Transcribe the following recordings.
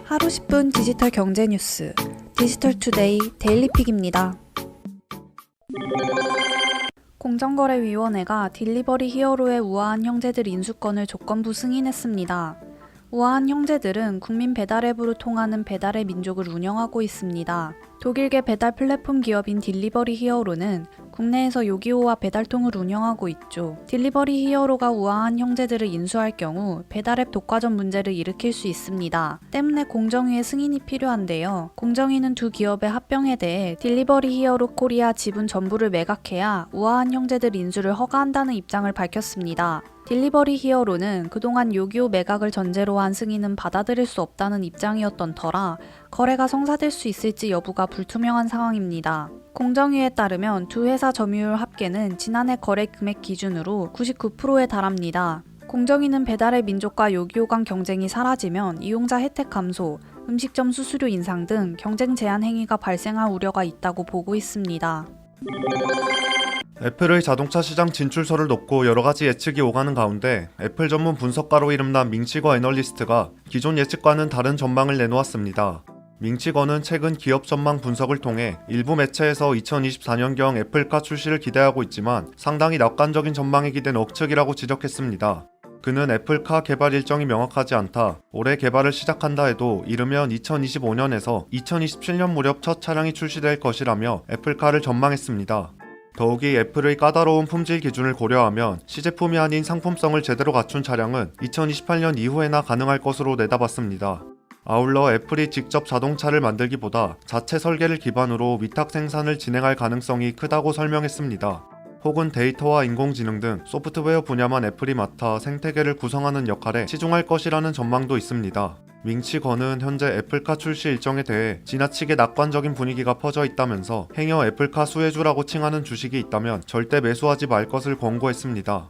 하루 10분 디지털 경제 뉴스 디지털투데이 데일리픽입니다. 공정거래위원회가 딜리버리 히어로의 우아한 형제들 인수권을 조건부 승인했습니다. 우아한 형제들은 국민 배달 앱으로 통하는 배달의 민족을 운영하고 있습니다. 독일계 배달 플랫폼 기업인 딜리버리 히어로는 국내에서 요기요와 배달통을 운영하고 있죠. 딜리버리 히어로가 우아한 형제들을 인수할 경우 배달앱 독과점 문제를 일으킬 수 있습니다. 때문에 공정위의 승인이 필요한데요. 공정위는 두 기업의 합병에 대해 딜리버리 히어로 코리아 지분 전부를 매각해야 우아한 형제들 인수를 허가한다는 입장을 밝혔습니다. 딜리버리 히어로는 그동안 요기요 매각을 전제로 한 승인은 받아들일 수 없다는 입장이었던 터라 거래가 성사될 수 있을지 여부가 불투명한 상황입니다. 공정위에 따르면 두 회사 점유율 합계는 지난해 거래 금액 기준으로 99%에 달합니다. 공정위는 배달의 민족과 요기요 간 경쟁이 사라지면 이용자 혜택 감소, 음식점 수수료 인상 등 경쟁 제한 행위가 발생할 우려가 있다고 보고 있습니다. 애플의 자동차 시장 진출설을 놓고 여러가지 예측이 오가는 가운데 애플 전문 분석가로 이름난 밍치거 애널리스트가 기존 예측과는 다른 전망을 내놓았습니다. 밍치거는 최근 기업 전망 분석을 통해 일부 매체에서 2024년경 애플카 출시를 기대하고 있지만 상당히 낙관적인 전망이 기댄 억측이라고 지적했습니다. 그는 애플카 개발 일정이 명확하지 않다, 올해 개발을 시작한다 해도 이르면 2025년에서 2027년 무렵 첫 차량이 출시될 것이라며 애플카를 전망했습니다. 더욱이 애플의 까다로운 품질 기준을 고려하면 시제품이 아닌 상품성을 제대로 갖춘 차량은 2028년 이후에나 가능할 것으로 내다봤습니다. 아울러 애플이 직접 자동차를 만들기보다 자체 설계를 기반으로 위탁 생산을 진행할 가능성이 크다고 설명했습니다. 혹은 데이터와 인공지능 등 소프트웨어 분야만 애플이 맡아 생태계를 구성하는 역할에 치중할 것이라는 전망도 있습니다. 밍치거는 현재 애플카 출시 일정에 대해 지나치게 낙관적인 분위기가 퍼져 있다면서 행여 애플카 수혜주라고 칭하는 주식이 있다면 절대 매수하지 말 것을 권고했습니다.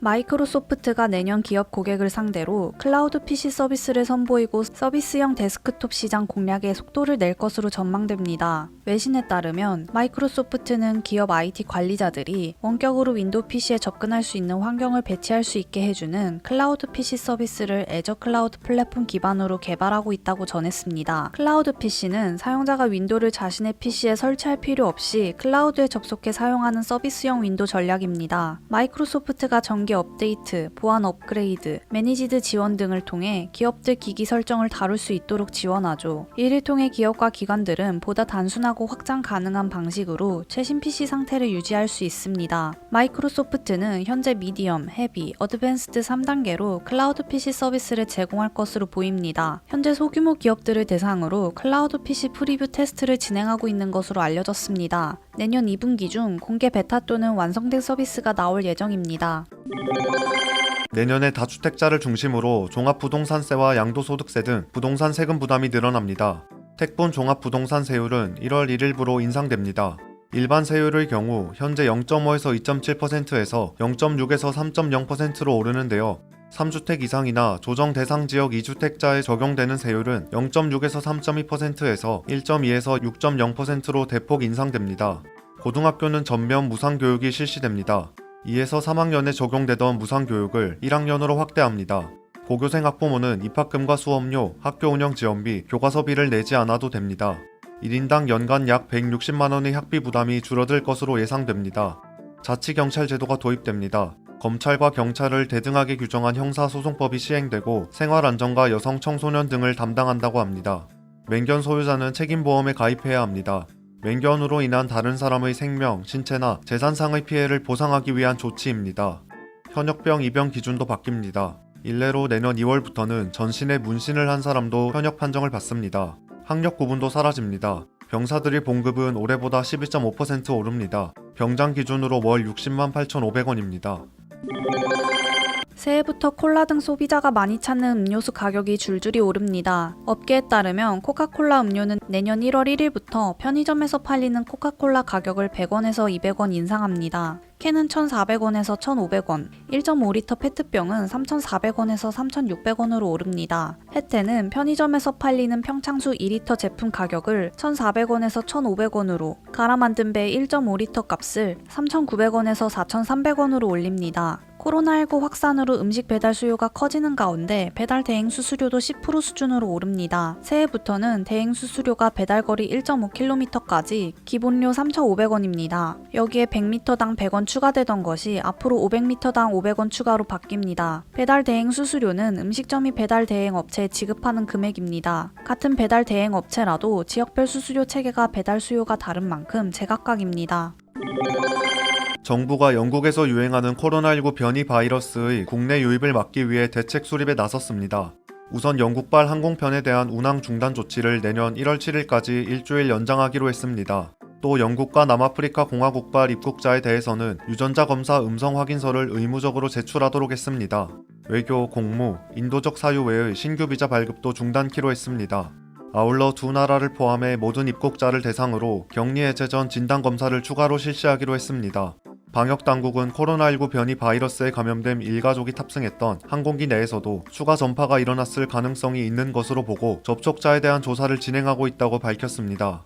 마이크로소프트가 내년 기업 고객을 상대로 클라우드 PC 서비스를 선보이고 서비스형 데스크톱 시장 공략에 속도를 낼 것으로 전망됩니다. 외신에 따르면 마이크로소프트는 기업 IT 관리자들이 원격으로 윈도우 PC에 접근할 수 있는 환경을 배치할 수 있게 해주는 클라우드 PC 서비스를 애저 클라우드 플랫폼 기반으로 개발하고 있다고 전했습니다. 클라우드 PC는 사용자가 윈도우를 자신의 PC에 설치할 필요 없이 클라우드에 접속해 사용하는 서비스형 윈도우 전략입니다. 마이크로소프트가 정기 업데이트, 보안 업그레이드, 매니지드 지원 등을 통해 기업들 기기 설정을 다룰 수 있도록 지원하죠. 이를 통해 기업과 기관들은 보다 단순하고 확장 가능한 방식으로 최신 PC 상태를 유지할 수 있습니다. 마이크로소프트는 현재 미디엄, 헤비, 어드밴스드 3단계로 클라우드 PC 서비스를 제공할 것으로 보입니다. 현재 소규모 기업들을 대상으로 클라우드 PC 프리뷰 테스트를 진행하고 있는 것으로 알려졌습니다. 내년 2분기 중 공개 베타 또는 완성된 서비스가 나올 예정입니다. 내년에 다주택자를 중심으로 종합부동산세와 양도소득세 등 부동산 세금 부담이 늘어납니다. 택분 종합부동산 세율은 1월 1일부로 인상됩니다. 일반 세율의 경우 현재 0.5에서 2.7%에서 0.6에서 3.0%로 오르는데요. 3주택 이상이나 조정 대상 지역 2주택자에 적용되는 세율은 0.6에서 3.2%에서 1.2에서 6.0%로 대폭 인상됩니다. 고등학교는 전면 무상교육이 실시됩니다. 2에서 3학년에 적용되던 무상교육을 1학년으로 확대합니다. 고교생 학부모는 입학금과 수업료, 학교 운영 지원비, 교과서비를 내지 않아도 됩니다. 1인당 연간 약 160만원의 학비 부담이 줄어들 것으로 예상됩니다. 자치경찰 제도가 도입됩니다. 검찰과 경찰을 대등하게 규정한 형사소송법이 시행되고 생활안전과 여성 청소년 등을 담당한다고 합니다. 맹견 소유자는 책임보험에 가입해야 합니다. 맹견으로 인한 다른 사람의 생명, 신체나 재산상의 피해를 보상하기 위한 조치입니다. 현역병 입영 기준도 바뀝니다. 일례로 내년 2월부터는 전신에 문신을 한 사람도 현역 판정을 받습니다. 학력 구분도 사라집니다. 병사들의 봉급은 올해보다 12.5% 오릅니다. 병장 기준으로 월 60만 8,500원입니다. 새해부터 콜라 등 소비자가 많이 찾는 음료수 가격이 줄줄이 오릅니다. 업계에 따르면 코카콜라 음료는 내년 1월 1일부터 편의점에서 팔리는 코카콜라 가격을 100원에서 200원 인상합니다. 캔은 1,400원에서 1,500원, 1.5리터 페트병은 3,400원에서 3,600원으로 오릅니다. 혜태는 편의점에서 팔리는 평창수 2리터 제품 가격을 1,400원에서 1,500원으로, 갈아 만든 배 1.5리터 값을 3,900원에서 4,300원으로 올립니다. 코로나19 확산으로 음식 배달 수요가 커지는 가운데 배달 대행 수수료도 10% 수준으로 오릅니다. 새해부터는 대행 수수료가 배달거리 1.5km까지 기본료 3,500원입니다. 여기에 100m당 100원 추가되던 것이 앞으로 500m당 500원 추가로 바뀝니다. 배달 대행 수수료는 음식점이 배달 대행 업체에 지급하는 금액입니다. 같은 배달 대행 업체라도 지역별 수수료 체계가 배달 수요가 다른 만큼 제각각입니다. 정부가 영국에서 유행하는 코로나19 변이 바이러스의 국내 유입을 막기 위해 대책 수립에 나섰습니다. 우선 영국발 항공편에 대한 운항 중단 조치를 내년 1월 7일까지 일주일 연장하기로 했습니다. 또 영국과 남아프리카 공화국발 입국자에 대해서는 유전자 검사 음성 확인서를 의무적으로 제출하도록 했습니다. 외교, 공무, 인도적 사유 외의 신규 비자 발급도 중단키로 했습니다. 아울러 두 나라를 포함해 모든 입국자를 대상으로 격리 해제 전 진단검사를 추가로 실시하기로 했습니다. 방역당국은 코로나19 변이 바이러스에 감염된 일가족이 탑승했던 항공기 내에서도 추가 전파가 일어났을 가능성이 있는 것으로 보고 접촉자에 대한 조사를 진행하고 있다고 밝혔습니다.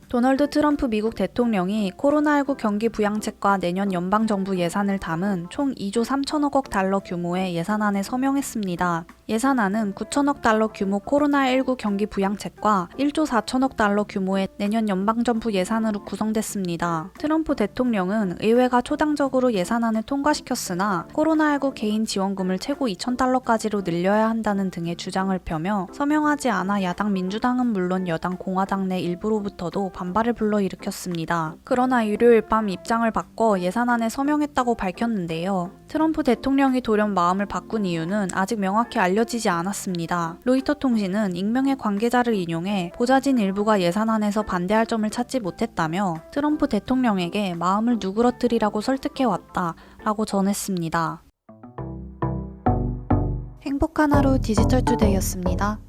도널드 트럼프 미국 대통령이 코로나19 경기 부양책과 내년 연방정부 예산을 담은 총 2조 3천억 원 달러 규모의 예산안에 서명했습니다. 예산안은 9천억 달러 규모 코로나19 경기 부양책과 1조 4천억 달러 규모의 내년 연방정부 예산으로 구성됐습니다. 트럼프 대통령은 의회가 초당적으로 예산안을 통과시켰으나 코로나19 개인 지원금을 최고 2,000달러까지로 늘려야 한다는 등의 주장을 펴며 서명하지 않아 야당 민주당은 물론 여당 공화당 내 일부로부터도 반발을 불러일으켰습니다. 그러나 일요일 밤 입장을 바꿔 예산안에 서명했다고 밝혔는데요. 트럼프 대통령이 돌연 마음을 바꾼 이유는 아직 명확히 알려지지 않았습니다. 로이터 통신은 익명의 관계자를 인용해 보좌진 일부가 예산안에서 반대할 점을 찾지 못했다며 트럼프 대통령에게 마음을 누그러뜨리라고 설득해왔다 라고 전했습니다. 행복한 하루 디지털투데이였습니다.